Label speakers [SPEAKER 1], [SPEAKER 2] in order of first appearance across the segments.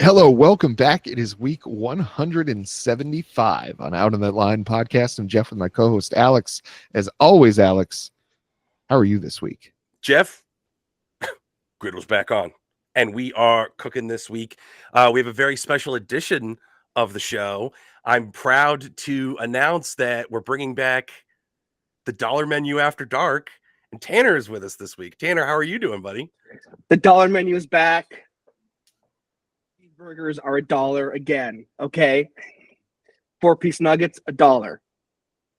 [SPEAKER 1] Hello, welcome back. It is week 175 on Out on That Line podcast. I'm Jeff with my co-host Alex. As always, Alex, how are you this week?
[SPEAKER 2] Jeff, Griddle's back on, and we are cooking this week. We have a very special edition of the show. I'm proud to announce that we're bringing back the dollar menu after dark, and Tanner is with us this week. Tanner, how are you doing, buddy?
[SPEAKER 3] The dollar menu is back. Burgers are $1 again. Okay. 4-piece nuggets, $1.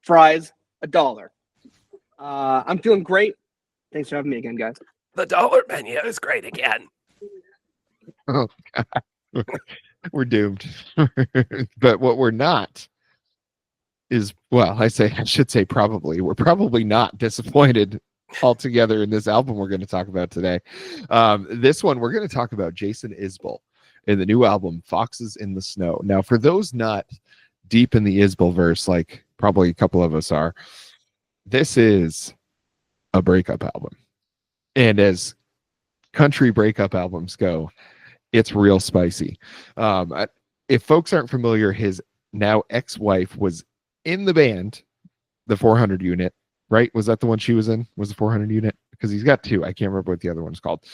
[SPEAKER 3] Fries, $1. I'm feeling great. Thanks for having me again, guys.
[SPEAKER 2] The dollar menu is great again.
[SPEAKER 1] Oh, God. We're doomed. But what we're not is, well, I should say probably. We're probably not disappointed altogether in this album we're going to talk about today. This one, we're going to talk about Jason Isbell in the new album, Foxes in the Snow. Now, for those not deep in the Isbell verse, like probably a couple of us are, this is a breakup album. And as country breakup albums go, it's real spicy. If folks aren't familiar, his now ex-wife was in the band, the 400 Unit, right? Was that the one she was in? Was the 400 Unit? Because he's got two. I can't remember what the other one's called.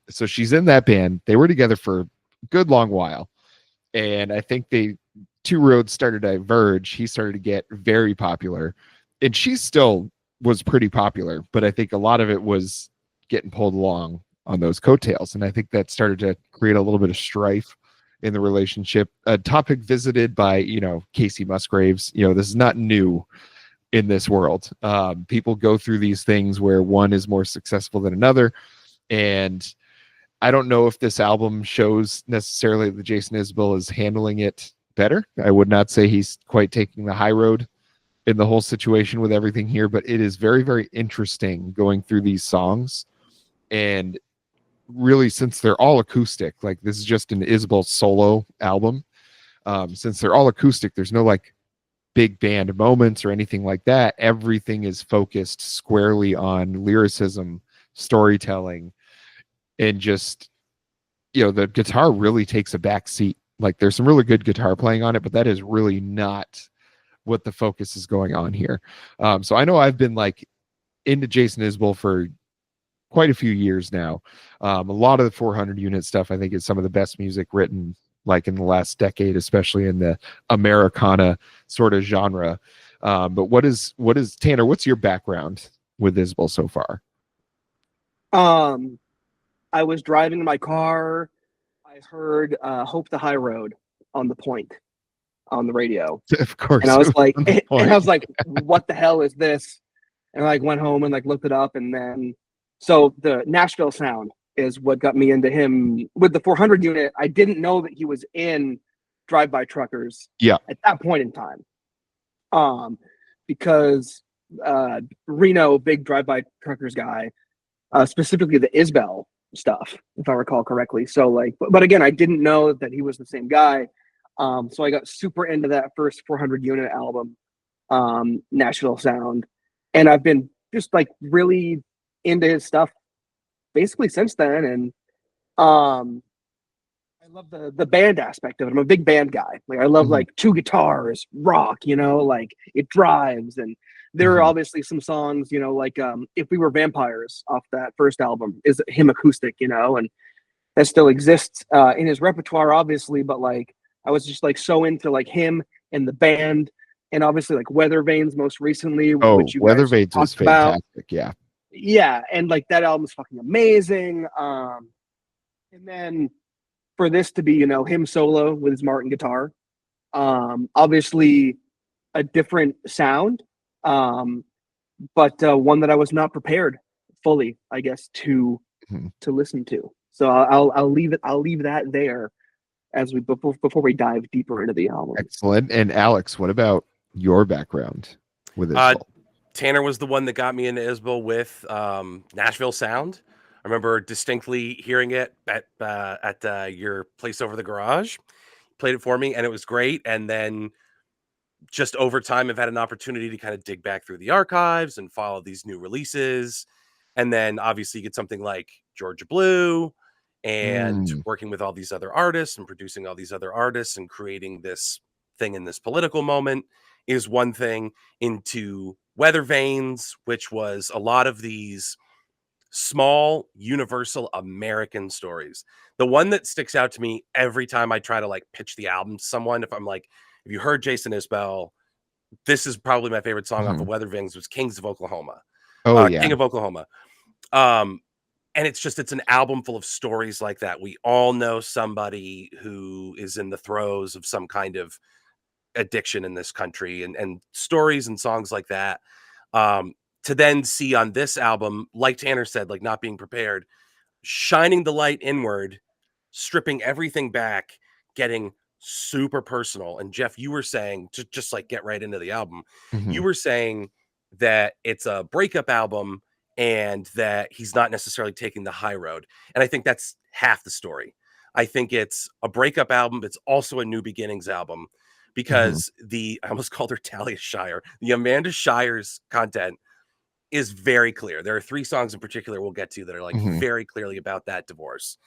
[SPEAKER 1] So she's in that band. They were together for a good long while. And I think two roads started to diverge. He started to get very popular. And she still was pretty popular. But I think a lot of it was getting pulled along on those coattails. And I think that started to create a little bit of strife in the relationship. A topic visited by, Casey Musgraves. This is not new in this world. People go through these things where one is more successful than another. And I don't know if this album shows necessarily that Jason Isbell is handling it better. I would not say he's quite taking the high road in the whole situation with everything here, but it is very, very interesting going through these songs. And really, since they're all acoustic, like this is just an Isbell solo album. Since they're all acoustic, there's no like big band moments or anything like that. Everything is focused squarely on lyricism, storytelling, and just, the guitar really takes a back seat. Like there's some really good guitar playing on it, but that is really not what the focus is going on here. So I know I've been like into Jason Isbell for quite a few years now. A lot of the 400 Unit stuff, I think, is some of the best music written like in the last decade, especially in the Americana sort of genre. But what is Tanner, what's your background with Isbell so far?
[SPEAKER 3] I was driving in my car. I heard Hope the High Road on the Point on the radio.
[SPEAKER 1] Of course.
[SPEAKER 3] And I was like, what the hell is this? And I went home and looked it up. And then, so the Nashville sound is what got me into him with the 400 Unit. I didn't know that he was in Drive-By Truckers at that point in time. Because Reno, big Drive-By Truckers guy, specifically the Isbell stuff, if I recall correctly. So but again, I didn't know that he was the same guy. So I got super into that first 400 Unit album, Nashville sound. And I've been just really into his stuff basically since then. And I love the band aspect of it. I'm a big band guy. I love two guitars, rock, it drives. And there are obviously some songs, If We Were Vampires off that first album is him acoustic, and that still exists in his repertoire, obviously. But I was just so into him and the band, and obviously Weather Vanes most recently.
[SPEAKER 1] Which you Weather Vanes is fantastic.
[SPEAKER 3] About. Yeah. And that album is fucking amazing. And then for this to be, him solo with his Martin guitar, obviously a different sound, but one that I was not prepared fully, I guess, to listen to. So I'll leave that there as before we dive deeper into the album.
[SPEAKER 1] Excellent. And Alex, what about your background with Isbell?
[SPEAKER 2] Tanner was the one that got me into Isbell with Nashville Sound. I remember distinctly hearing it at your place over the garage. Played it for me, and it was great. And then just over time, I've had an opportunity to kind of dig back through the archives and follow these new releases. And then obviously you get something like Georgia Blue and working with all these other artists and producing all these other artists and creating this thing in this political moment is one thing, into Weather Vanes, which was a lot of these small, universal American stories. The one that sticks out to me every time I try to like pitch the album to someone, if I'm like, if you heard Jason Isbell, this is probably my favorite song off of Weather Vanes, was Kings of Oklahoma.
[SPEAKER 1] Oh yeah.
[SPEAKER 2] King of Oklahoma. And it's an album full of stories like that. We all know somebody who is in the throes of some kind of addiction in this country, and stories and songs like that. To then see on this album, like Tanner said, like not being prepared, shining the light inward, stripping everything back, getting super personal. And Jeff, you were saying, just like get right into the album. You were saying that it's a breakup album and that he's not necessarily taking the high road. And I think that's half the story. I think it's a breakup album. It's also a new beginnings album, because I almost called her Talia Shire. The Amanda Shire's content is very clear. There are 3 songs in particular we'll get to that are like very clearly about that divorce.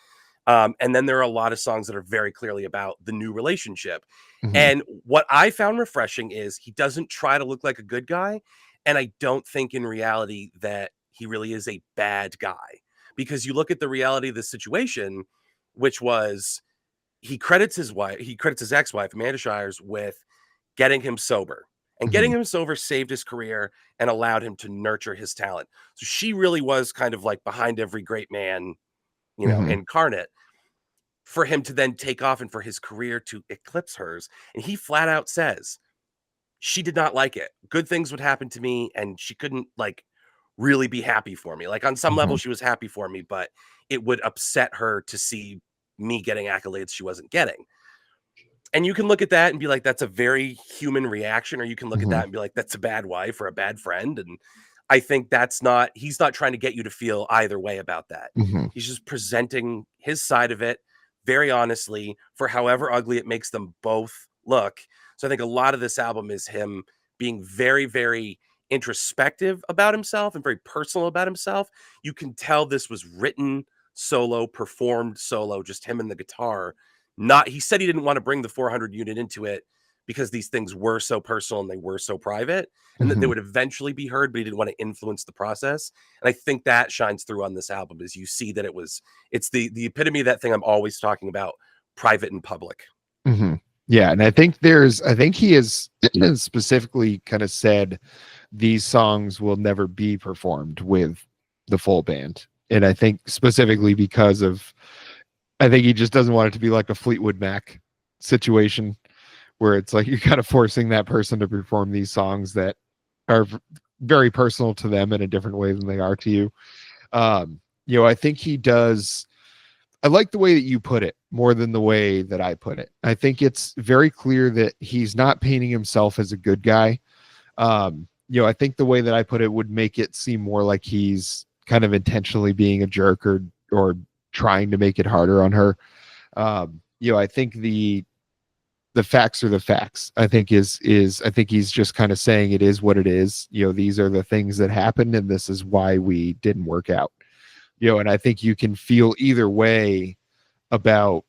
[SPEAKER 2] And then there are a lot of songs that are very clearly about the new relationship. And what I found refreshing is he doesn't try to look like a good guy. And I don't think in reality that he really is a bad guy, because you look at the reality of the situation, which was he credits his ex-wife, Amanda Shires, with getting him sober. And getting him sober saved his career and allowed him to nurture his talent. So she really was kind of like behind every great man, you know, incarnate, for him to then take off and for his career to eclipse hers. And he flat out says, she did not like it. Good things would happen to me, and she couldn't like really be happy for me. Like on some level, she was happy for me, but it would upset her to see me getting accolades she wasn't getting. And you can look at that and be like, that's a very human reaction. Or you can look at that and be like, that's a bad wife or a bad friend. And I think he's not trying to get you to feel either way about that. He's just presenting his side of it very honestly, for however ugly it makes them both look. So I think a lot of this album is him being very, very introspective about himself and very personal about himself. You can tell this was written solo, performed solo, just him and the guitar. He said he didn't want to bring the 400 unit into it because these things were so personal and they were so private, and that they would eventually be heard, but he didn't want to influence the process. And I think that shines through on this album, is you see that it's the epitome of that thing I'm always talking about, private and public.
[SPEAKER 1] Yeah. And I think he has specifically kind of said these songs will never be performed with the full band. And I think specifically because I think he just doesn't want it to be like a Fleetwood Mac situation where it's like you're kind of forcing that person to perform these songs that are very personal to them in a different way than they are to you. I think he does. I like the way that you put it more than the way that I put it. I think it's very clear that he's not painting himself as a good guy. I think the way that I put it would make it seem more like he's kind of intentionally being a jerk or trying to make it harder on her. I think the facts are the facts. I think I think he's just kind of saying it is what it is. These are the things that happened, and this is why we didn't work out. And I think you can feel either way about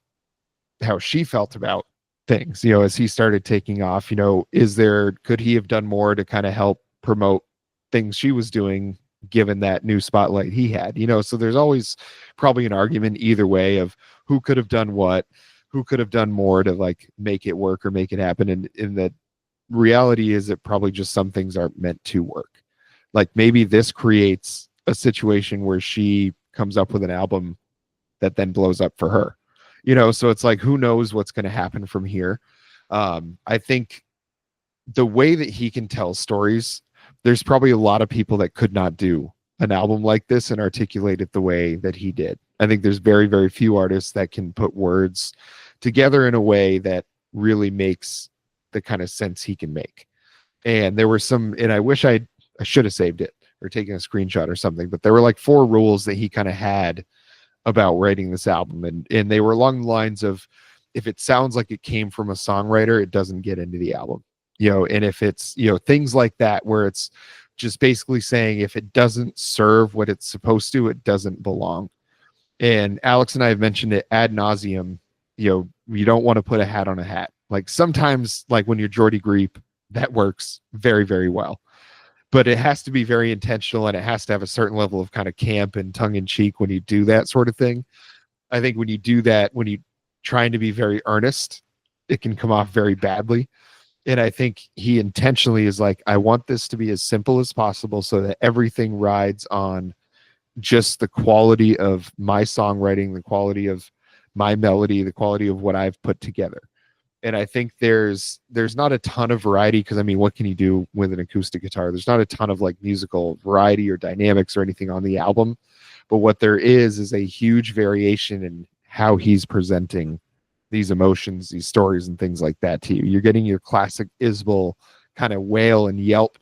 [SPEAKER 1] how she felt about things, as he started taking off. Could he have done more to kind of help promote things she was doing, given that new spotlight he had? So there's always probably an argument either way of who could have done what, who could have done more to like make it work or make it happen. And in the reality is that probably just some things aren't meant to work. Like maybe this creates a situation where she comes up with an album that then blows up for her, so it's like, who knows what's going to happen from here. I think the way that he can tell stories, there's probably a lot of people that could not do an album like this and articulate it the way that he did. I think there's very, very few artists that can put words together in a way that really makes the kind of sense he can make. And there were some, and I wish I should have saved it or taken a screenshot or something, but there were like 4 rules that he kind of had about writing this album. And they were along the lines of, if it sounds like it came from a songwriter, it doesn't get into the album, and if it's, things like that, where it's just basically saying if it doesn't serve what it's supposed to, it doesn't belong. And Alex and I have mentioned it ad nauseum. You don't want to put a hat on a hat. Like sometimes, like when you're Jordy Griep, that works very, very well. But it has to be very intentional, and it has to have a certain level of kind of camp and tongue in cheek when you do that sort of thing. I think when you do that, when you trying to be very earnest, it can come off very badly. And I think he intentionally is like, I want this to be as simple as possible so that everything rides on just the quality of my songwriting, the quality of my melody, the quality of what I've put together. And I think there's not a ton of variety, because I mean, what can you do with an acoustic guitar? There's not a ton of like musical variety or dynamics or anything on the album, but what there is a huge variation in how he's presenting these emotions, these stories, and things like that to you. You're getting your classic Isbell kind of wail and yelp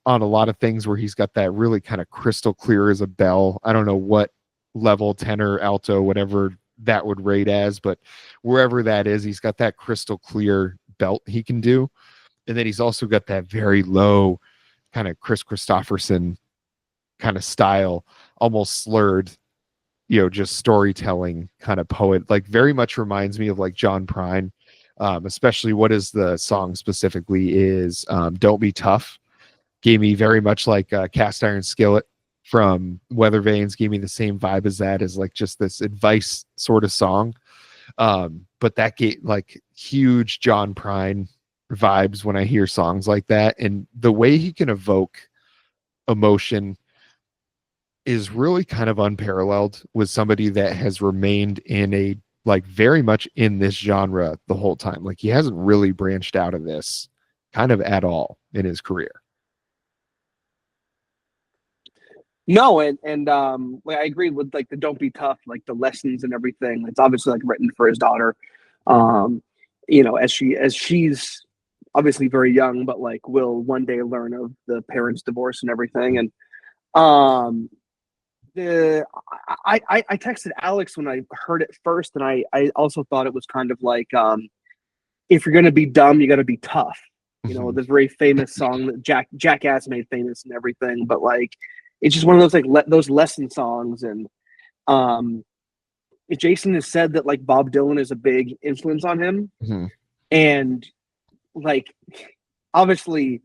[SPEAKER 1] on a lot of things, where he's got that really kind of crystal clear as a bell. I don't know what level, tenor, alto, whatever that would rate as, but wherever that is, he's got that crystal clear belt he can do. And then he's also got that very low kind of Chris Christopherson kind of style, almost slurred, just storytelling kind of poet. Like very much reminds me of like John Prine, especially what is the song specifically is Don't Be Tough. Gave me very much like Cast Iron Skillet from Weather Vanes, gave me the same vibe as that, as like just this advice sort of song. But that gave like huge John Prine vibes when I hear songs like that. And the way he can evoke emotion is really kind of unparalleled with somebody that has remained in a like very much in this genre the whole time. Like he hasn't really branched out of this kind of at all in his career.
[SPEAKER 3] No, and like, I agree with like the "Don't Be Tough," like the lessons and everything. It's obviously like written for his daughter, as she's obviously very young, but like will one day learn of the parents' divorce and everything. And the I texted Alex when I heard it first, and I also thought it was kind of like if you're gonna be dumb, you got to be tough. The very famous song that Jackass made famous and everything, but like. It's just one of those like those lesson songs, and Jason has said that like Bob Dylan is a big influence on him, and like obviously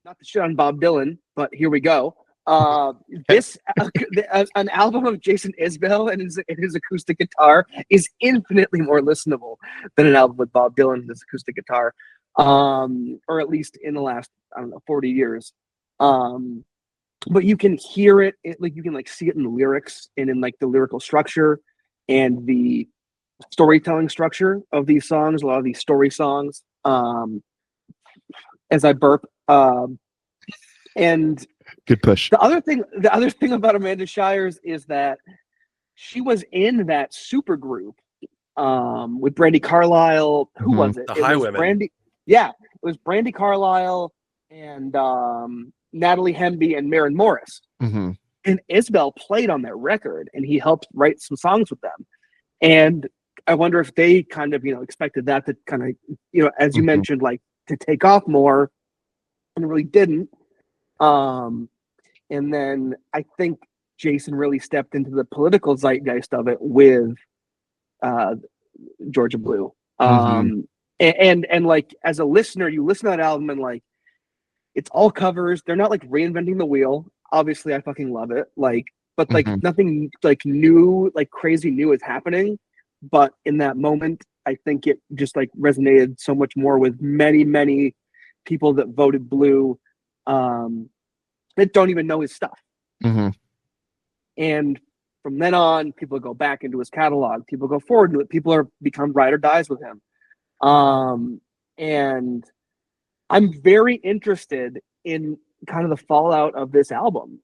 [SPEAKER 3] not the shit on Bob Dylan, but here we go. This an album of Jason Isbell and his acoustic guitar is infinitely more listenable than an album with Bob Dylan and his acoustic guitar, or at least in the last 40 years. But you can hear it, like you can like see it in the lyrics and in like the lyrical structure and the storytelling structure of these songs. A lot of these story songs. As I burp, and
[SPEAKER 1] good push.
[SPEAKER 3] The other thing about Amanda Shires is that she was in that super group with Brandy Carlisle. Who was it?
[SPEAKER 2] The
[SPEAKER 3] It was
[SPEAKER 2] Highwomen.
[SPEAKER 3] it was Brandy Carlisle and Natalie Hemby and Maren Morris. And Isbell played on that record, and he helped write some songs with them. And I wonder if they kind of, expected that to kind of, as you mentioned, like to take off more, and it really didn't. And then I think Jason really stepped into the political zeitgeist of it with Georgia Blue. And like as a listener, you listen to that album and like it's all covers. They're not like reinventing the wheel. Obviously, I fucking love it. Like, but like nothing like new, like crazy new is happening. But in that moment, I think it just like resonated so much more with many, many people that voted blue that don't even know his stuff. And from then on, people go back into his catalog. People go forward to it. People are become ride or dies with him. And I'm very interested in kind of the fallout of this album,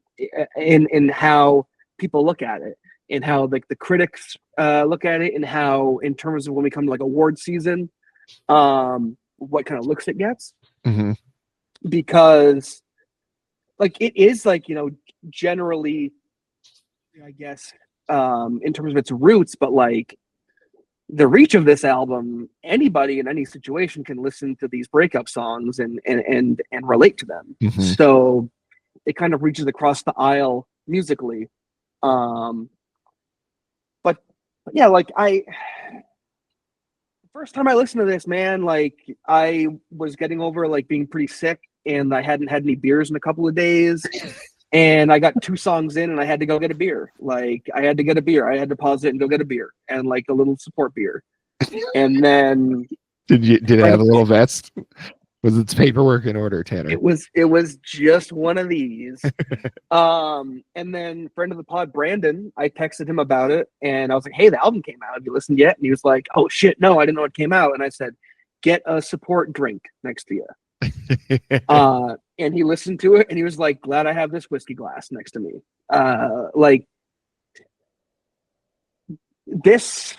[SPEAKER 3] in how people look at it, and how like the critics look at it, and how in terms of when we come to like award season, what kind of looks it gets. Because like it is like, generally, I guess, in terms of its roots, but like the reach of this album, anybody in any situation can listen to these breakup songs and relate to them. So it kind of reaches across the aisle musically. But yeah, like first time I listened to this, man, like I was getting over like being pretty sick, and I hadn't had any beers in a couple of days. And I got 2 songs in, and I had to go get a beer. Like I had to get a beer. I had to pause it and go get a beer, and like a little support beer. And then
[SPEAKER 1] Did it
[SPEAKER 3] friend
[SPEAKER 1] have a
[SPEAKER 3] of,
[SPEAKER 1] little vest? Was its paperwork in order, Tanner?
[SPEAKER 3] it was just one of these. And then friend of the pod, Brandon, I texted him about it, and I was like, "Hey, the album came out. Have you listened yet?" And he was like, "Oh shit, no, I didn't know it came out." And I said, "Get a support drink next to you." And he listened to it, and he was like, "Glad I have this whiskey glass next to me." Like this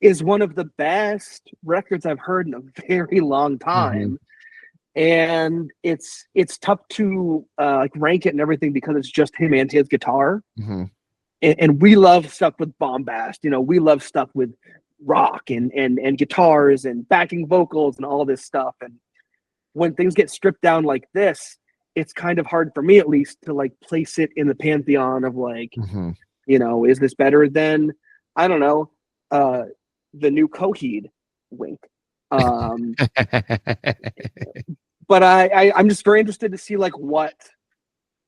[SPEAKER 3] is one of the best records I've heard in a very long time. And it's tough to like rank it and everything because it's just him and his guitar. And we love stuff with bombast, you know, we love stuff with rock and guitars and backing vocals and all this stuff. And when things get stripped down like this, it's kind of hard for me, at least, to like place it in the pantheon of like, you know, is this better than, I don't know, the new Coheed? Wink. But I'm just very interested to see like what,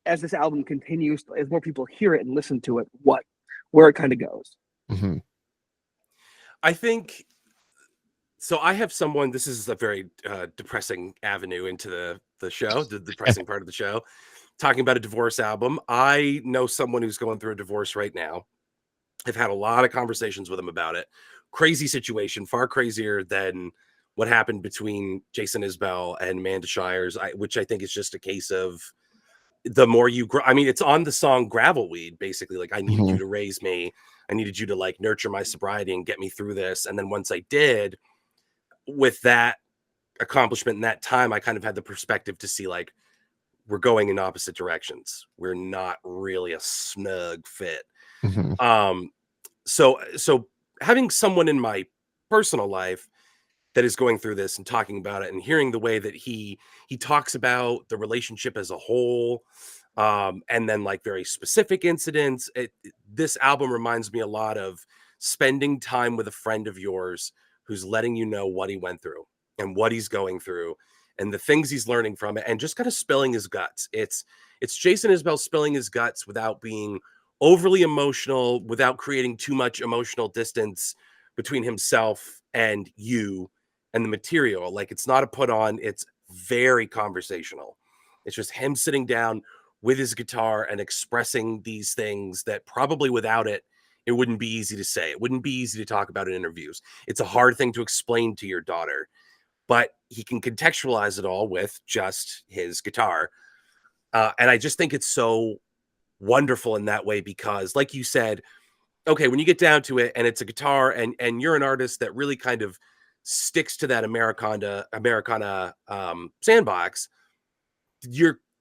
[SPEAKER 3] as this album continues, as more people hear it and listen to it, where it kind of goes.
[SPEAKER 2] I think so. I have someone. This is a very depressing avenue into the show, the depressing part of the show, talking about a divorce album. I know someone who's going through a divorce right now. I've had a lot of conversations with him about it. Crazy situation, far crazier than what happened between Jason Isbell and Amanda Shires, which I think is just a case of the more you grow. I mean, it's on the song Gravelweed, basically. Like, I needed you to raise me. I needed you to like nurture my sobriety and get me through this. And then once I did, with that accomplishment in that time, I kind of had the perspective to see like we're going in opposite directions. We're not really a snug fit. So having someone in my personal life that is going through this and talking about it and hearing the way that he talks about the relationship as a whole, and then like very specific incidents, this album reminds me a lot of spending time with a friend of yours who's letting you know what he went through and what he's going through and the things he's learning from it, and just kind of spilling his guts. It's Jason Isbell spilling his guts without being overly emotional, without creating too much emotional distance between himself and you and the material. Like, it's not a put on, it's very conversational. It's just him sitting down with his guitar and expressing these things that probably without it, it wouldn't be easy to say. It wouldn't be easy to talk about in interviews. It's a hard thing to explain to your daughter, but he can contextualize it all with just his guitar. And I just think it's so wonderful in that way, because like you said, okay, when you get down to it and it's a guitar and you're an artist that really kind of sticks to that Americana sandbox,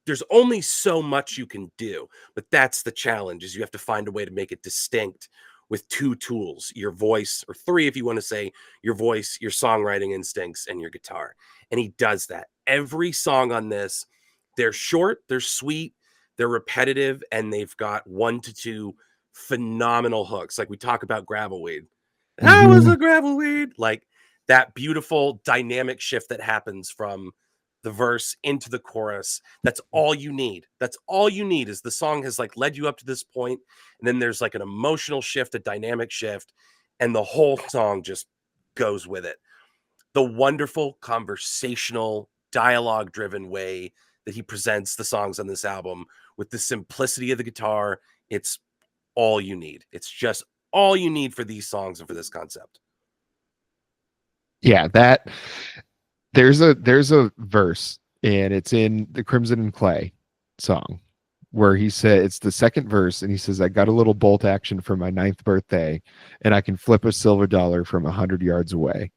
[SPEAKER 2] there's only so much you can do. But that's the challenge, is you have to find a way to make it distinct with 2 tools, your voice, or 3 if you want to say your voice, your songwriting instincts, and your guitar. And he does that. Every song on this, they're short, they're sweet, they're repetitive, and they've got 1 to 2 phenomenal hooks. Like we talk about Gravelweed. That was a Gravelweed. Like that beautiful dynamic shift that happens from the verse into the chorus. That's all you need. That's all you need, is the song has like led you up to this point, and then there's like an emotional shift, a dynamic shift, and the whole song just goes with it. The wonderful conversational, dialogue driven way that he presents the songs on this album with the simplicity of the guitar, it's all you need. It's just all you need for these songs and for this concept.
[SPEAKER 1] Yeah, that there's a verse, and it's in the Crimson and Clay song, where he said, it's the second verse, and he says, I got a little bolt action for my 9th birthday, and I can flip a silver dollar from 100 yards away.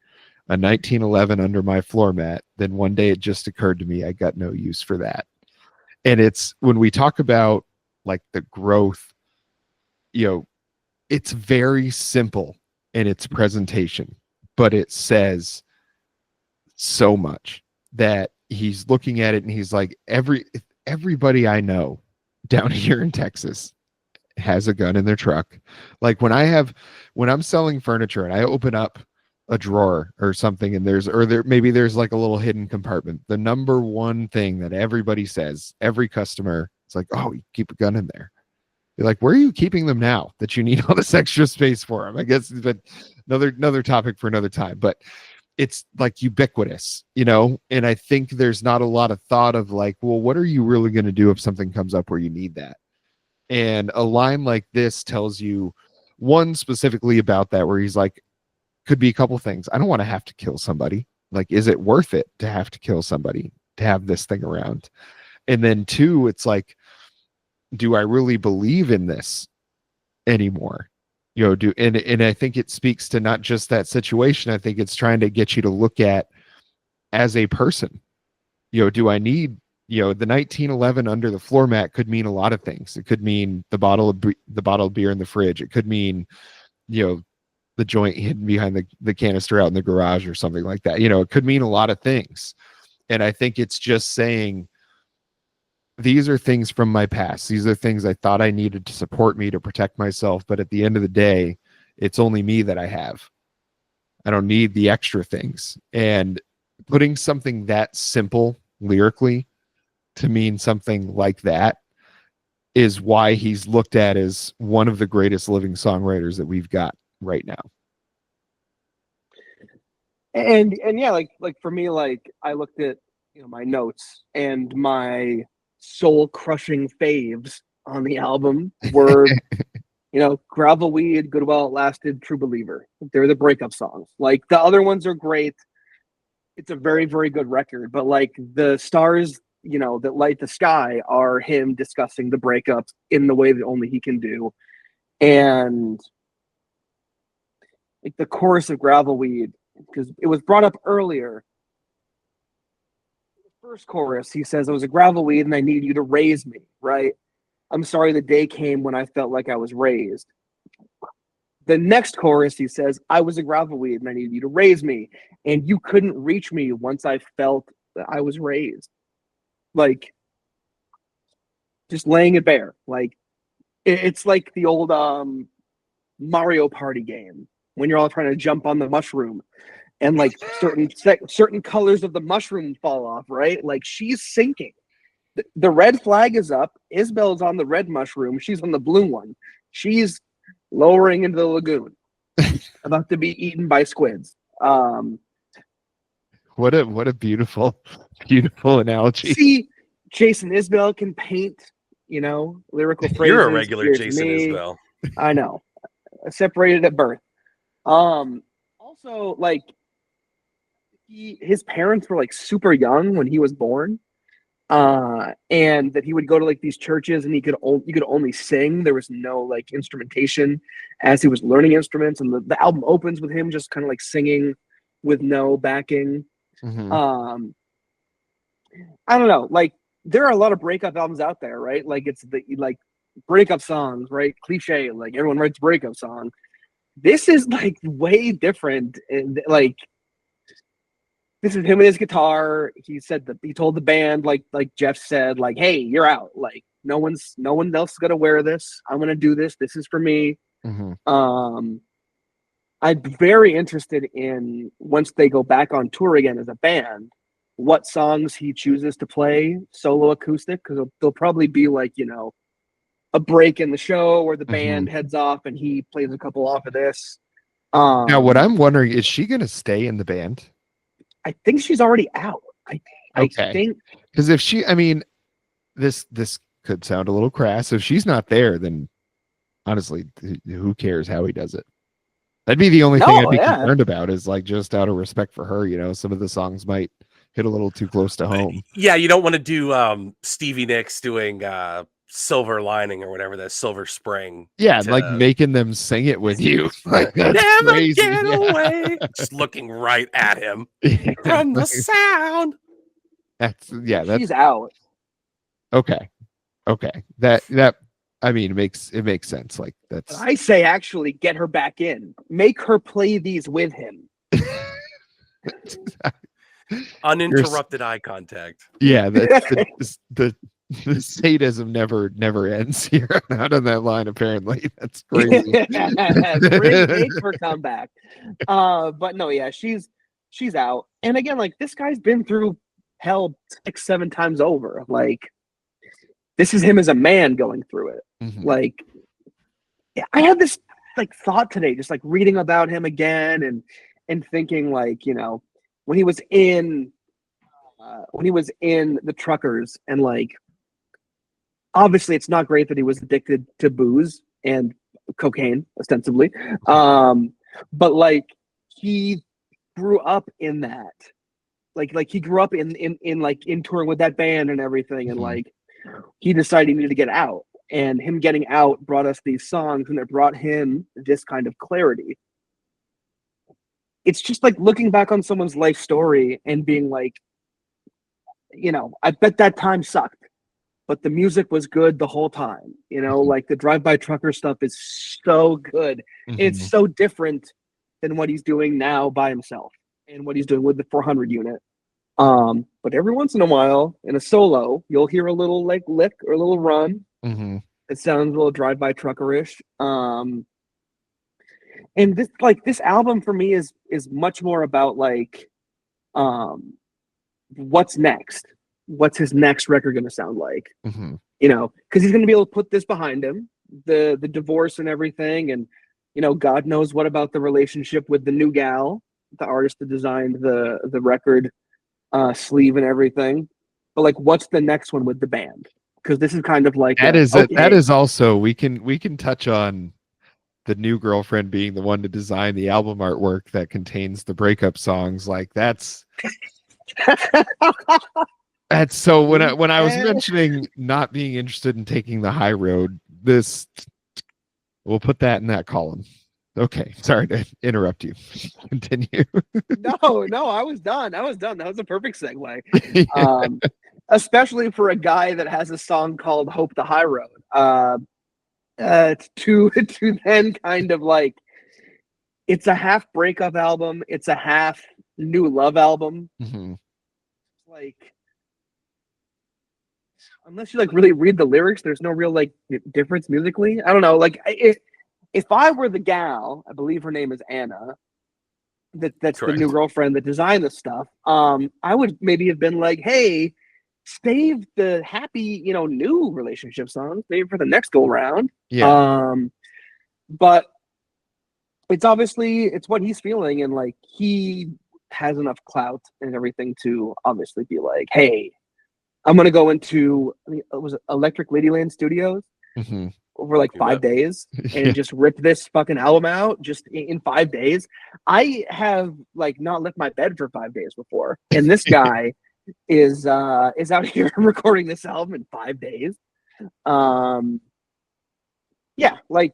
[SPEAKER 1] A 1911 under my floor mat. Then one day it just occurred to me I got no use for that. And it's, when we talk about like the growth, you know, it's very simple in its presentation, but it says so much, that he's looking at it and he's like, everybody I know down here in Texas has a gun in their truck. Like when I'm selling furniture and I open up a drawer or something and maybe there's like a little hidden compartment. The number one thing that everybody says, every customer, it's like, oh, you keep a gun in there. You're like, where are you keeping them now that you need all this extra space for them? I guess, but another topic for another time. But it's like ubiquitous, and I think there's not a lot of thought of like, well, what are you really going to do if something comes up where you need that? And a line like this tells you one specifically about that, where he's like, could be a couple things. I don't want to have to kill somebody. Like, is it worth it to have to kill somebody to have this thing around? And then two, it's like, do I really believe in this anymore? And I think it speaks to not just that situation. I think it's trying to get you to look at as a person. Do I need, the 1911 under the floor mat could mean a lot of things. It could mean the bottle of beer in the fridge. It could mean, the joint hidden behind the canister out in the garage or something like that. It could mean a lot of things. And I think it's just saying, these are things from my past. These are things I thought I needed to support me, to protect myself. But at the end of the day, it's only me that I have. I don't need the extra things. And putting something that simple lyrically to mean something like that is why he's looked at as one of the greatest living songwriters that we've got right now.
[SPEAKER 3] And yeah, like for me, like I looked at my notes, and my soul crushing faves on the album were Gravel Weed, Good While It Lasted, True Believer. They're the breakup songs. Like the other ones are great. It's a very, very good record, but like the stars that light the sky are him discussing the breakups in the way that only he can do. And like the chorus of Gravel Weed, because it was brought up earlier. First chorus, he says, I was a gravel weed and I need you to raise me, right? I'm sorry the day came when I felt like I was raised. The next chorus, he says, I was a gravel weed and I needed you to raise me, and you couldn't reach me once I felt that I was raised. Like, just laying it bare. Like, it's like the old Mario Party game when you're all trying to jump on the mushroom. And like certain colors of the mushroom fall off, right? Like she's sinking. The red flag is up. Isbell's on the red mushroom. She's on the blue one. She's lowering into the lagoon, about to be eaten by squids.
[SPEAKER 1] What a beautiful analogy.
[SPEAKER 3] See, Jason Isbell can paint, lyrical phrases.
[SPEAKER 2] You're a regular Jason Isbell.
[SPEAKER 3] I know. Separated at birth. Also, like, his parents were like super young when he was born, and that he would go to like these churches and you could only sing. There was no like instrumentation as he was learning instruments, and the album opens with him just kind of like singing with no backing.
[SPEAKER 1] Mm-hmm.
[SPEAKER 3] I don't know, like there are a lot of breakup albums out there, right? Like it's the like breakup songs, right? Cliche, like everyone writes a breakup song. This is like way different, and like this is him and his guitar. He said that he told the band, like Jeff said, like, hey, you're out. Like no one else is gonna wear this. I'm gonna do this. This is for me.
[SPEAKER 1] Mm-hmm.
[SPEAKER 3] I'm very interested in, once they go back on tour again as a band, what songs he chooses to play solo acoustic, because they'll probably be like, a break in the show where the band heads off and he plays a couple off of this.
[SPEAKER 1] Now, what I'm wondering, is she going to stay in the band?
[SPEAKER 3] I think she's already out. I think,
[SPEAKER 1] because if she, I mean, this could sound a little crass. If she's not there, then honestly, who cares how he does it? That'd be the only thing I'd be concerned about, is like, just out of respect for her, some of the songs might hit a little too close to home.
[SPEAKER 2] Yeah, you don't want to do Stevie Nicks doing Silver Lining or whatever, that Silver Spring.
[SPEAKER 1] Yeah, like making them sing it with you. Like, that's
[SPEAKER 2] never
[SPEAKER 1] crazy.
[SPEAKER 2] get away. Just looking right at him from the sound.
[SPEAKER 1] That's
[SPEAKER 3] she's out.
[SPEAKER 1] Okay. That I mean, it makes sense. Like, that's.
[SPEAKER 3] I say, actually, get her back in. Make her play these with him.
[SPEAKER 2] Uninterrupted eye contact.
[SPEAKER 1] Yeah, the The sadism never ends here out on that line. Apparently, that's crazy.
[SPEAKER 3] Great date for comeback. But no, yeah, she's out. And again, like this guy's been through hell 6-7 times over. Like this is him as a man going through it.
[SPEAKER 1] Mhm.
[SPEAKER 3] Like I had this like thought today, just like reading about him again and thinking like, you know, when he was in the Truckers, and like obviously it's not great that he was addicted to booze and cocaine ostensibly, but like he grew up in that, like he grew up in touring with that band and everything, and
[SPEAKER 1] Mhm.
[SPEAKER 3] like he decided he needed to get out, and him getting out brought us these songs, and it brought him this kind of clarity. It's just like looking back on someone's life story and being like, you know, I bet that time sucked, but the music was good the whole time. You know,
[SPEAKER 1] Mhm.
[SPEAKER 3] like the drive-by trucker stuff is so good. It's
[SPEAKER 1] Mhm.
[SPEAKER 3] so different than what he's doing now by himself and what he's doing with the 400 unit. But every once in a while, in a solo, you'll hear a little like lick or a little run.
[SPEAKER 1] Mhm.
[SPEAKER 3] It sounds a little drive-by truckerish. And this album for me is much more about like um what's next. What's his next record going to sound like?
[SPEAKER 1] Mhm.
[SPEAKER 3] You know, because he's going to be able to put this behind him, the divorce and everything, and you know, God knows what about the relationship with the new gal, the artist that designed the record sleeve and everything. But like, what's the next one with the band? Because this is kind of like
[SPEAKER 1] That
[SPEAKER 3] a
[SPEAKER 1] is it. That
[SPEAKER 3] okay,
[SPEAKER 1] is also we can touch on the new girlfriend being the one to design the album artwork that contains the breakup songs. Like that's so when I was mentioning not being interested in taking the high road, this we'll put that in that column. Okay, sorry to interrupt you. Continue.
[SPEAKER 3] no, I was done. That was a perfect segue. Especially for a guy that has a song called "Hope the High Road." To then kind of like, it's a half breakup album, it's a half new love album.
[SPEAKER 1] Mhm.
[SPEAKER 3] Like, unless you like really read the lyrics, there's no real like difference musically. I don't know. Like, if I were the gal, I believe her name is Anna, that's the new
[SPEAKER 2] Correct.
[SPEAKER 3] girlfriend that designed this stuff. I would maybe have been like, hey, save the happy, you know, new relationship songs, maybe for the next go round.
[SPEAKER 1] Yeah.
[SPEAKER 3] But it's obviously it's what he's feeling, and like he has enough clout and everything to obviously be like, hey, I'm gonna go into, I mean, it was Electric Ladyland Studios
[SPEAKER 1] Mhm.
[SPEAKER 3] over like
[SPEAKER 2] You
[SPEAKER 3] 5 days
[SPEAKER 1] Yeah.
[SPEAKER 3] and just rip this fucking album out just in 5 days. I have like not left my bed for 5 days before, and this guy is out here recording this album in 5 days. Yeah, like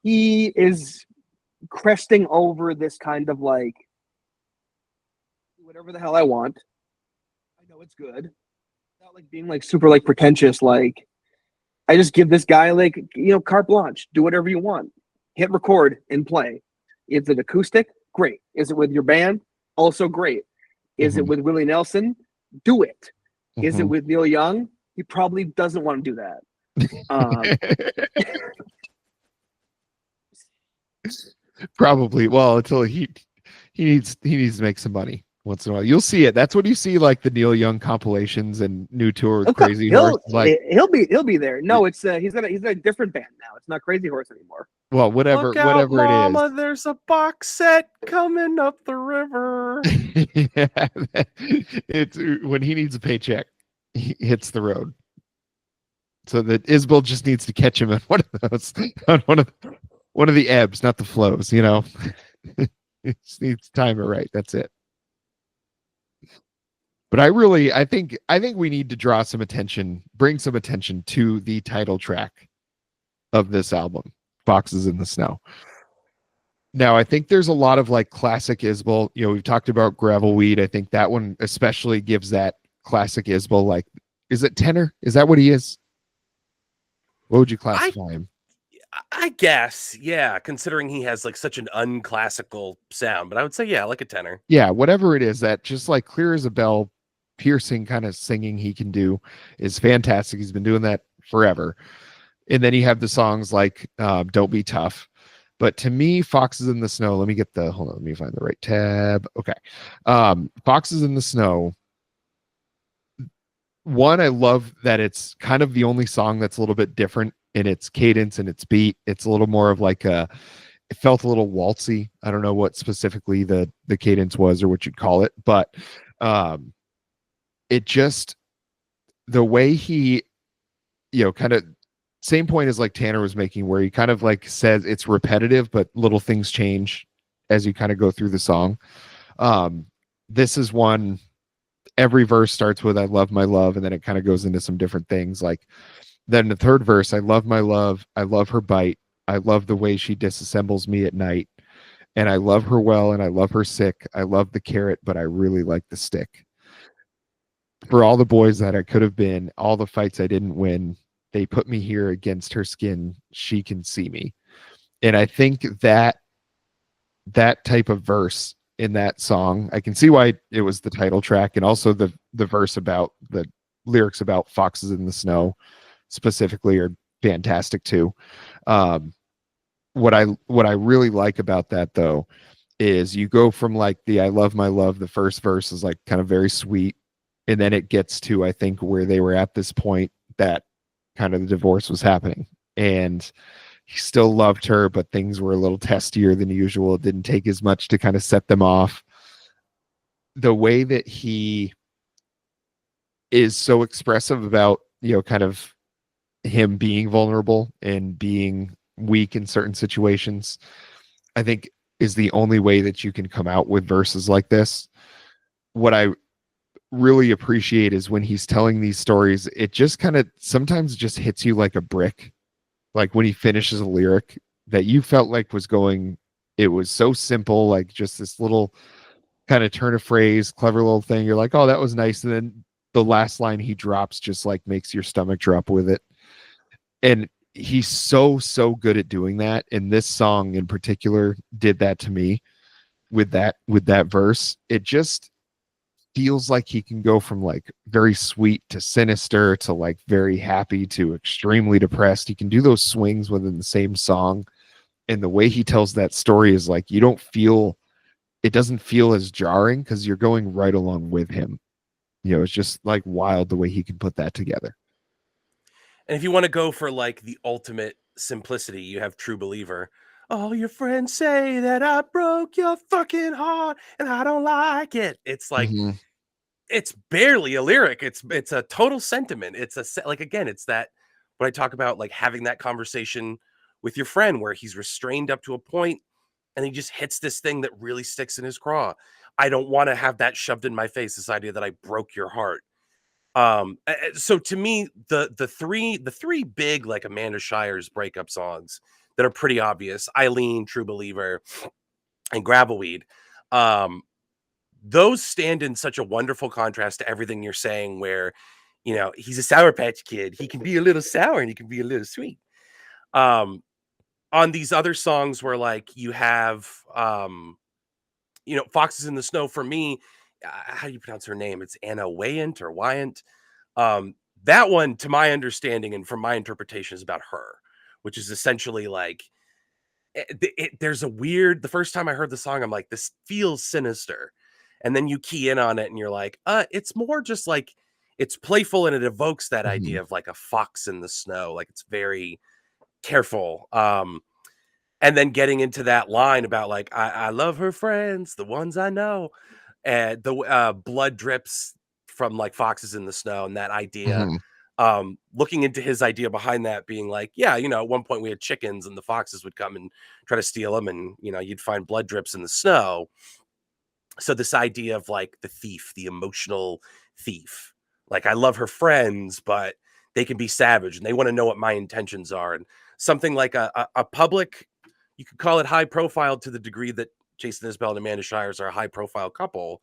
[SPEAKER 3] he is cresting over this kind of like, whatever the hell I want. I know it's good. Not like being like super like pretentious. Like I just give this guy like, you know, carte blanche. Do whatever you want. Hit record and play. Is it acoustic? Great. Is it with your band? Also great. Is it
[SPEAKER 1] Mhm.
[SPEAKER 3] with Willie Nelson? Do it. Is it
[SPEAKER 1] Mhm.
[SPEAKER 3] with Neil Young? He probably doesn't want to do that.
[SPEAKER 1] Probably. Well, until he needs to make some money once in a while. You'll see it. That's what you see, like the Neil Young compilations and new tour with Crazy Horse. Like,
[SPEAKER 3] He'll be there. No, it's he's got a different band now. It's not Crazy Horse anymore.
[SPEAKER 1] well,
[SPEAKER 2] Look out,
[SPEAKER 1] whatever it is.
[SPEAKER 2] mama, there's a box set coming up the river.
[SPEAKER 1] Yeah, it's when he needs a paycheck, he hits the road. So that Isbell just needs to catch him at one of those, on one of the ebbs, not the flows. You know, he just needs to time it right. That's it. But I think we need to draw some attention, bring some attention to the title track of this album, "Boxes in the Snow." Now, I think there's a lot of like classic Isbell. You know, we've talked about Gravel Weed. I think that one especially gives that classic Isbell. Like, is it tenor? Is that what he is? What would you
[SPEAKER 2] I
[SPEAKER 1] classify him?
[SPEAKER 2] I guess, yeah, considering he has like such an unclassical sound, but I would say, yeah, like a tenor.
[SPEAKER 1] Yeah, whatever it is, that just like clear as a bell, piercing kind of singing he can do is fantastic. He's been doing that forever. And then you have the songs like Don't Be Tough. But to me, Foxes in the Snow, let me find the right tab. Okay. Foxes in the Snow. One, I love that it's kind of the only song that's a little bit different in its cadence and its beat. It's a little more of like it felt a little waltzy. I don't know what specifically the cadence was or what you'd call it, but it just, the way he, kind of same point as like Tanner was making, where he kind of like says it's repetitive, but little things change as you kind of go through the song. This is one, every verse starts with I love my love, and then it kind of goes into some different things. Like then the third verse, I love my love, I love her bite, I love the way she disassembles me at night, and I love her well and I love her sick, I love the carrot, but I really like the stick. For all the boys that I could have been, all the fights I didn't win, they put me here against her skin, she can see me. And I think that type of verse in that song, I can see why it was the title track, and also the verse about the lyrics about foxes in the snow specifically are fantastic too. What I really like about that though is you go from like the I love my love, the first verse is like kind of very sweet, and then it gets to, I think, where they were at this point that kind of the divorce was happening, and he still loved her, but things were a little testier than usual. It didn't take as much to kind of set them off. The way that he is so expressive about, kind of him being vulnerable and being weak in certain situations, I think is the only way that you can come out with verses like this. What I really appreciate is when he's telling these stories, it just kind of sometimes just hits you like a brick. Like when he finishes a lyric that you felt like it was so simple, like just this little kind of turn of phrase, clever little thing. You're like, oh, that was nice. And then the last line he drops just like makes your stomach drop with it. And he's so good at doing that. And this song in particular did that to me with that verse. It just feels like he can go from like very sweet to sinister to like very happy to extremely depressed. He can do those swings within the same song. And the way he tells that story is like, it doesn't feel as jarring because you're going right along with him. It's just like wild the way he can put that together.
[SPEAKER 2] And if you want to go for like the ultimate simplicity, you have True Believer. All your friends say that I broke your fucking heart and I don't like it. It's like, it's barely a lyric. It's a total sentiment. It's again, it's that, when I talk about like having that conversation with your friend where he's restrained up to a point and he just hits this thing that really sticks in his craw. I don't want to have that shoved in my face, this idea that I broke your heart. So to me, the three big like Amanda Shires breakup songs that are pretty obvious, Eileen, True Believer, and Gravelweed, those stand in such a wonderful contrast to everything you're saying, where he's a Sour Patch Kid, he can be a little sour and he can be a little sweet. On these other songs where like you have Foxes in the Snow, for me, how do you pronounce her name? It's Anna Wayant or Wyant. That one, to my understanding and from my interpretation, is about her, which is essentially like there's a weird, the first time I heard the song, I'm like, this feels sinister. And then you key in on it and you're like, it's more just like, it's playful and it evokes that idea of like a fox in the snow. Like it's very careful. And then getting into that line about like, I love her friends, the ones I know, and the blood drips from like foxes in the snow, and that idea. Looking into his idea behind that being like, yeah, at one point we had chickens and the foxes would come and try to steal them, and you'd find blood drips in the snow. So this idea of like the thief, the emotional thief, like I love her friends, but they can be savage and they want to know what my intentions are. And something like a public, you could call it high profile to the degree that Jason Isbell and Amanda Shires are a high profile couple.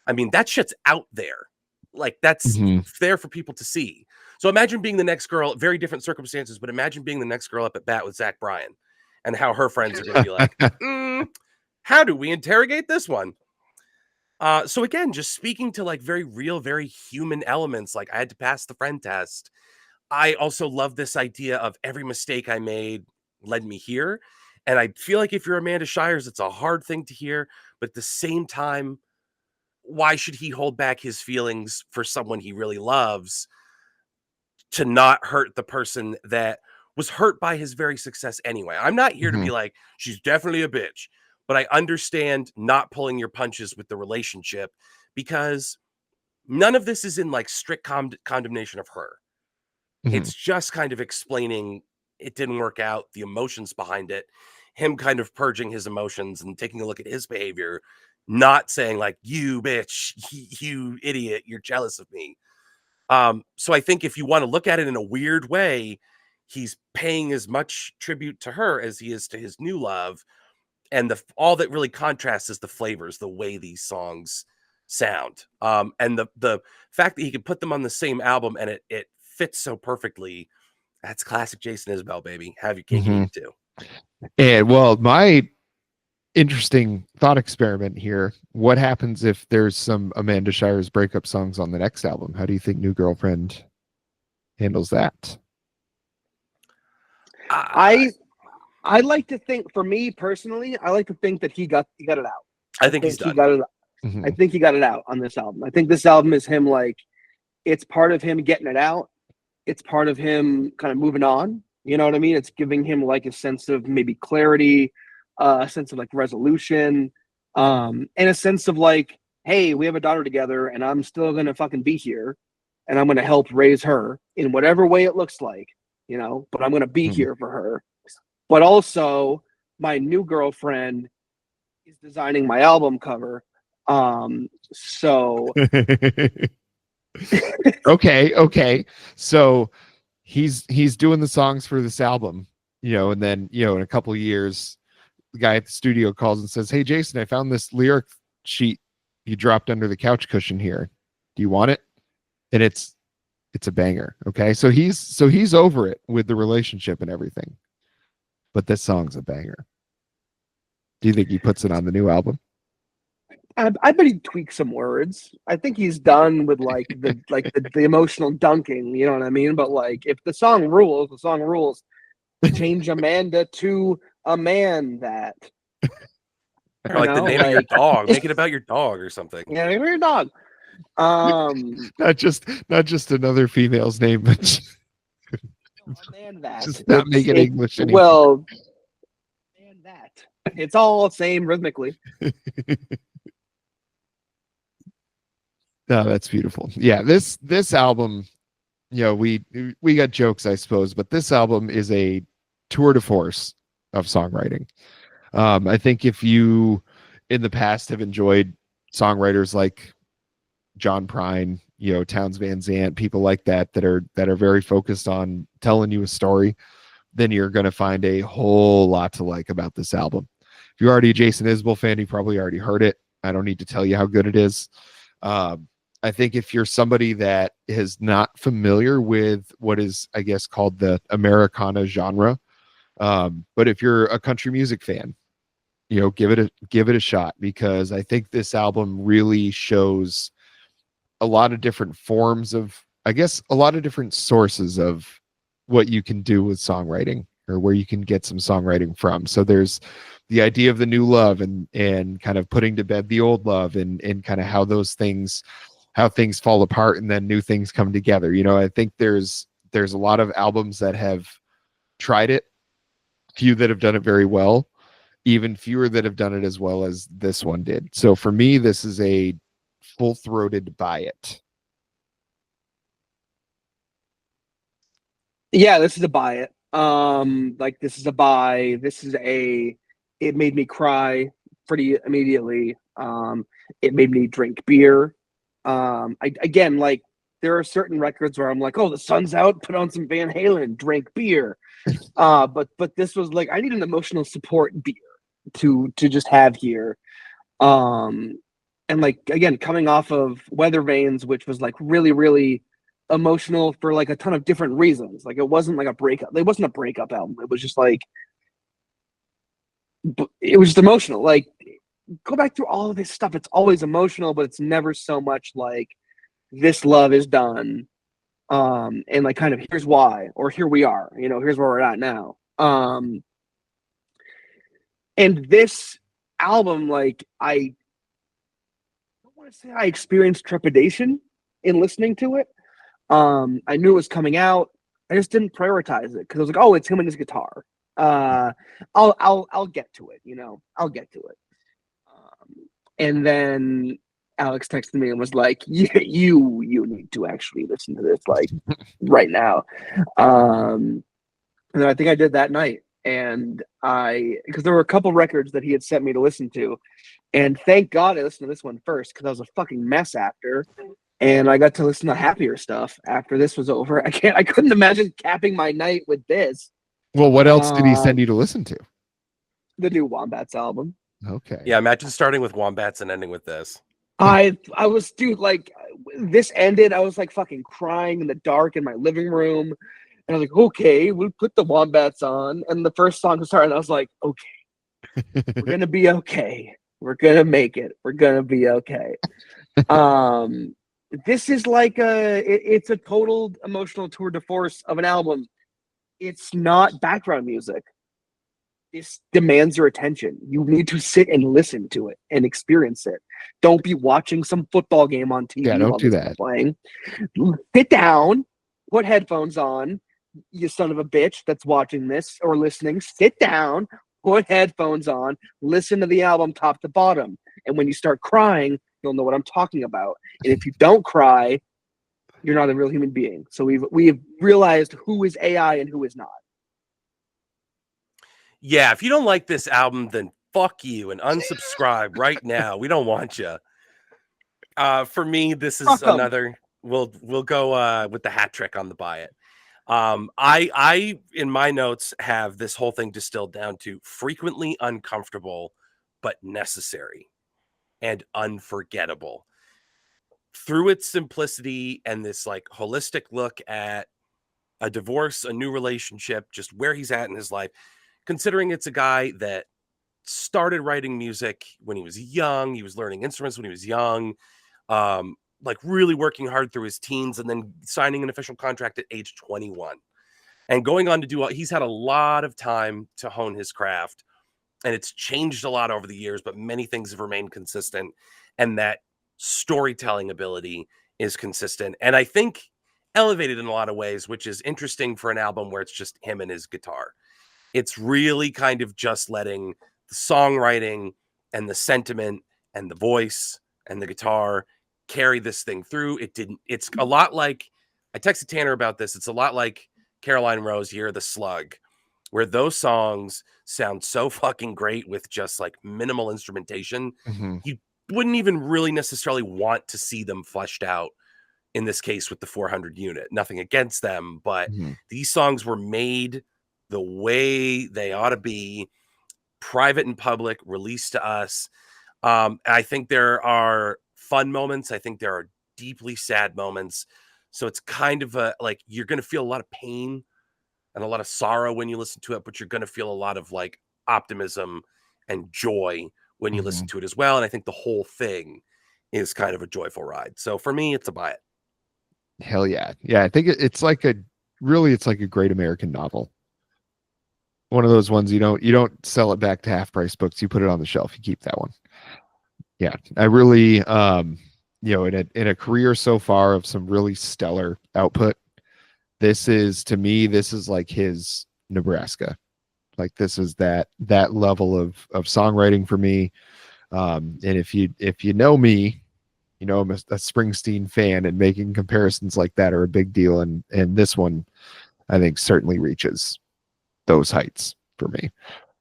[SPEAKER 2] I mean, that shit's out there. Like that's there for people to see. So imagine being the next girl, very different circumstances, but imagine being the next girl up at bat with Zach Bryan and how her friends are going to be like, how do we interrogate this one? So again, just speaking to like very real, very human elements, like I had to pass the friend test. I also love this idea of every mistake I made led me here. And I feel like if you're Amanda Shires, it's a hard thing to hear, but at the same time, why should he hold back his feelings for someone he really loves to not hurt the person that was hurt by his very success anyway? I'm not here to be like, she's definitely a bitch, but I understand not pulling your punches with the relationship because none of this is in like strict condemnation of her. It's just kind of explaining it didn't work out, the emotions behind it, him kind of purging his emotions and taking a look at his behavior, not saying like, you bitch, you idiot, you're jealous of me. So I think if you want to look at it in a weird way, he's paying as much tribute to her as he is to his new love. And all that really contrasts is the flavors, the way these songs sound. And the fact that he could put them on the same album and it fits so perfectly. That's classic Jason Isbell, baby. Have your cake and eat it too.
[SPEAKER 1] And well, my interesting thought experiment here. What happens if there's some Amanda Shires breakup songs on the next album? How do you think New Girlfriend handles that?
[SPEAKER 3] I like to think, for me personally, I like to think that he got it out.
[SPEAKER 2] I think he's done.
[SPEAKER 3] He got it out. I think he got it out on this album. I think this album is him, like, it's part of him getting it out. It's part of him kind of moving on. You know what I mean? It's giving him like a sense of maybe clarity, a sense of like resolution, and a sense of like, hey, we have a daughter together and I'm still going to fucking be here and I'm going to help raise her in whatever way it looks like, you know, but I'm going to be here for her. But also my new girlfriend is designing my album cover. So
[SPEAKER 1] okay. So he's doing the songs for this album, you know, and then, you know, in a couple of years, the guy at the studio calls and says, "Hey, Jason, I found this lyric sheet you dropped under the couch cushion here. Do you want it?" And it's a banger. Okay. So he's over it with the relationship and everything, but this song's a banger. Do you think he puts it on the new album?
[SPEAKER 3] I bet he tweaks some words. I think he's done with like the emotional dunking, you know what I mean? But like, if the song rules, the song rules. Change Amanda to a man that.
[SPEAKER 2] Or like the name of your dog. Make it about your dog or something.
[SPEAKER 3] Yeah, name of your dog.
[SPEAKER 1] Not just another female's name, but
[SPEAKER 3] a man that.
[SPEAKER 1] Just not make it English anymore.
[SPEAKER 3] Well, man that. It's all the same rhythmically.
[SPEAKER 1] No, that's beautiful. Yeah, this album, you know, we got jokes, I suppose, but this album is a tour de force of songwriting. I think if you in the past have enjoyed songwriters like John Prine, you know, Townes Van Zandt, people like that are very focused on telling you a story, then you're going to find a whole lot to like about this album. If you're already a Jason Isbell fan, you probably already heard it. I don't need to tell you how good it is. I think if you're somebody that is not familiar with what is, I guess, called the Americana genre, but if you're a country music fan, you know, give it a shot, because I think this album really shows a lot of different forms of, I guess, a lot of different sources of what you can do with songwriting, or where you can get some songwriting from. So there's the idea of the new love and kind of putting to bed the old love, and kind of how things fall apart and then new things come together. You know, I think there's a lot of albums that have tried it, few that have done it very well, even fewer that have done it as well as this one did. So for me, this is a full-throated buy it.
[SPEAKER 3] Yeah, this is a buy it. Like, this is a buy. It made me cry pretty immediately. It made me drink beer. Again, like, there are certain records where I'm like, oh, the sun's out, put on some Van Halen, drink beer. But this was like, I need an emotional support beer to just have here. And like, again, coming off of Weather Vanes, which was like really, really emotional for like a ton of different reasons. Like, it wasn't like a breakup. It wasn't a breakup album. It was just like, it was just emotional. Like, go back through all of this stuff. It's always emotional, but it's never so much like this love is done. And like kind of here's why, or here we are, here's where we're at now. And this album, like I don't want to say I experienced trepidation in listening to it. I knew it was coming out. I just didn't prioritize it because I was like, oh, it's him and his guitar. I'll get to it, I'll get to it. And then Alex texted me and was like, you need to actually listen to this like right now. And then I think I did that night. And because there were a couple records that he had sent me to listen to. And thank God I listened to this one first because I was a fucking mess after. And I got to listen to happier stuff after this was over. I couldn't imagine capping my night with this.
[SPEAKER 1] Well, what else did he send you to listen to?
[SPEAKER 3] The new Wombats album.
[SPEAKER 1] Okay.
[SPEAKER 2] Yeah, imagine starting with Wombats and ending with this.
[SPEAKER 3] I was, dude, like this ended. I was like fucking crying in the dark in my living room. And I was like, okay, we'll put the Wombats on. And the first song started, and I was like, okay, we're gonna be okay. We're gonna make it. We're gonna be okay. This is like it's a total emotional tour de force of an album. It's not background music. This demands your attention. You need to sit and listen to it and experience it. Don't be watching some football game on TV.
[SPEAKER 1] Yeah, don't do that.
[SPEAKER 3] Playing. Sit down, put headphones on, you son of a bitch that's watching this or listening. Sit down, put headphones on, listen to the album top to bottom. And when you start crying, you'll know what I'm talking about. And if you don't cry, you're not a real human being. So we've realized who is AI and who is not.
[SPEAKER 2] Yeah, if you don't like this album, then fuck you and unsubscribe right now. We don't want you. For me, this is another. We'll go with the hat trick on the buy it. I in my notes have this whole thing distilled down to frequently uncomfortable but necessary and unforgettable. Through its simplicity and this like holistic look at a divorce, a new relationship, just where he's at in his life, considering it's a guy that started writing music when he was young, he was learning instruments when he was young, like really working hard through his teens and then signing an official contract at age 21 and going on to do he's had a lot of time to hone his craft, and it's changed a lot over the years, but many things have remained consistent, and that storytelling ability is consistent and I think elevated in a lot of ways, which is interesting for an album where it's just him and his guitar. It's really kind of just letting the songwriting and the sentiment and the voice and the guitar carry this thing through. It's a lot like, I texted Tanner about this. It's a lot like Caroline Rose, Year of the Slug, where those songs sound so fucking great with just like minimal instrumentation.
[SPEAKER 1] Mm-hmm.
[SPEAKER 2] You wouldn't even really necessarily want to see them fleshed out in this case with the 400 unit. Nothing against them, but these songs were made the way they ought to be, private and public, released to us. I think there are fun moments. I think there are deeply sad moments. So it's kind of like you're going to feel a lot of pain and a lot of sorrow when you listen to it, but you're going to feel a lot of like optimism and joy when you listen to it as well. And I think the whole thing is kind of a joyful ride. So for me, it's a buy it.
[SPEAKER 1] Hell yeah. Yeah. I think it's like a great American novel. One of those ones you don't sell it back to half price books. You put it on the shelf. You keep that one. Yeah. I really, in a career so far of some really stellar output, this is like his Nebraska. Like this is that level of songwriting for me. And if you know me, you know, I'm a Springsteen fan, and making comparisons like that are a big deal. And this one, I think, certainly reaches those heights for me.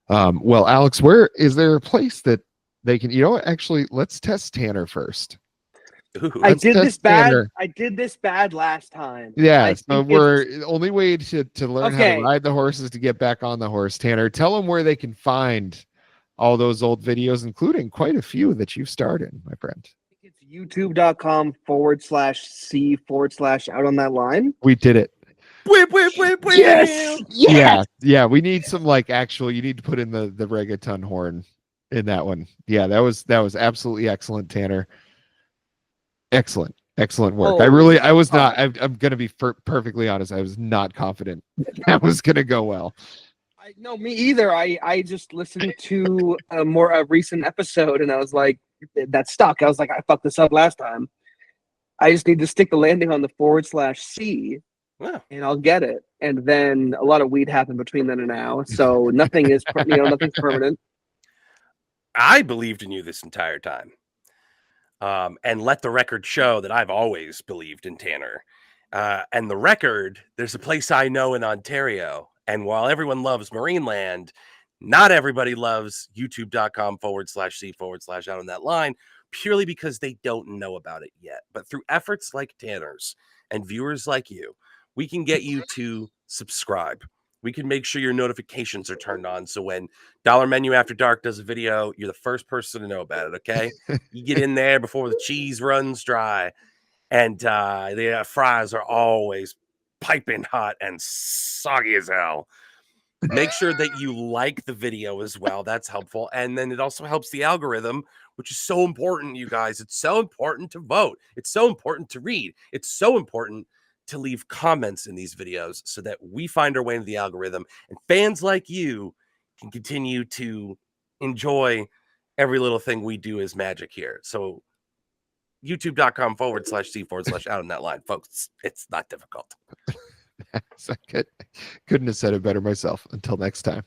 [SPEAKER 1] Well, Alex, where is there a place that they can, actually let's test Tanner first.
[SPEAKER 3] I did this bad last time.
[SPEAKER 1] Yeah. So the only way to learn how to ride the horse is to get back on the horse. Tanner, tell them where they can find all those old videos, including quite a few that you've starred in, my friend.
[SPEAKER 3] It's youtube.com/C/out on that line.
[SPEAKER 1] We did it.
[SPEAKER 2] Wait.
[SPEAKER 3] Yes.
[SPEAKER 1] Yeah. We need some you need to put in the reggaeton horn in that one. Yeah, that was absolutely excellent, Tanner. Excellent work.
[SPEAKER 3] Oh,
[SPEAKER 1] I was not. I'm gonna be perfectly honest. I was not confident that was gonna go well.
[SPEAKER 3] No, me either. I just listened to a recent episode, and I was like, that stuck. I was like, I fucked this up last time. I just need to stick the landing on the /C,
[SPEAKER 2] Yeah.
[SPEAKER 3] and I'll get it. And then a lot of weed happened between then and now, so nothing is nothing's permanent.
[SPEAKER 2] I believed in you this entire time. And let the record show that I've always believed in Tanner. And the record, there's a place I know in Ontario. And while everyone loves Marineland, not everybody loves youtube.com/C/out on that line, purely because they don't know about it yet. But through efforts like Tanner's and viewers like you, we can get you to subscribe. We can make sure your notifications are turned on. So when Dollar Menu After Dark does a video, you're the first person to know about it, okay? You get in there before the cheese runs dry. And the fries are always piping hot and soggy as hell. Make sure that you like the video as well. That's helpful. And then it also helps the algorithm, which is so important, you guys. It's so important to vote. It's so important to read. It's so important to leave comments in these videos so that we find our way into the algorithm and fans like you can continue to enjoy every little thing we do as magic here. So youtube.com/C/out on that line, folks. It's not difficult.
[SPEAKER 1] I couldn't have said it better myself. Until next time.